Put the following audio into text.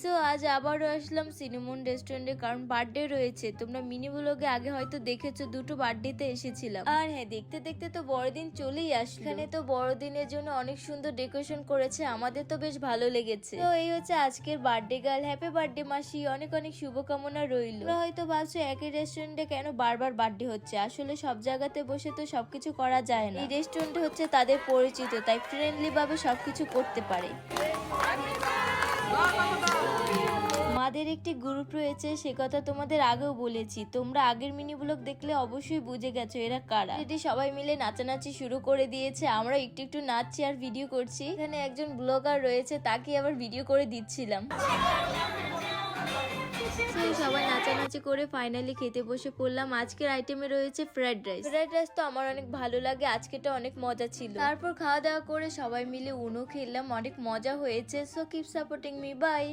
So আজ আবারও আসলাম cinnamon রেস্টুরেন্টে, কারণ বার্থডে রয়েছে। তোমরা মিনি ব্লগে আগে হয়তো দেখেছো, দুটো বার্থডেতে এসেছিলাম। আর হ্যাঁ, দেখতে দেখতে তো বড়দিন চলেই আসলো। এখানে তো বড়দিনের জন্য অনেক সুন্দর ডেকোরেশন করেছে, আমাদের তো বেশ ভালো লেগেছে। তো এই হচ্ছে আজকের বার্থডে গার্ল। হ্যাপি বার্থডে মাসি, অনেক অনেক শুভকামনা রইল। তোমরা হয়তো ভাবছো একই রেস্টুরেন্টে কেন বারবার বার্থডে হচ্ছে। আসলে সব জায়গাতে বসে তো সবকিছু করা যায় না। এই রেস্টুরেন্ট হচ্ছে তাদের পরিচিত, তাই ফ্রেন্ডলি ভাবে সবকিছু করতে পারে। মাদের একটি গ্রুপ রয়েছে, সে কথা তোমাদের আগেও বলেছি। তোমরা আগের মিনি ব্লগ দেখলে অবশ্যই বুঝে গেছো এরা কারা। এটি সবাই মিলে নাচানাচি শুরু করে দিয়েছে, আমরা একটু একটু নাচছি আর ভিডিও করছি। এখানে একজন ব্লগার রয়েছে, তাকে আবার ভিডিও করে দিচ্ছিলাম। সবাই নাচানাচি করে ফাইনালি খেতে বসে পড়লাম। আজকের আইটেমে রয়েছে ফ্রাইড রাইস। ফ্রাইড রাইস তো আমার অনেক ভালো লাগে, আজকেটা অনেক মজা ছিল। তারপর খাওয়া দাওয়া করে সবাই মিলে উনো খেললাম, অনেক মজা হয়েছে। So keep supporting me, by.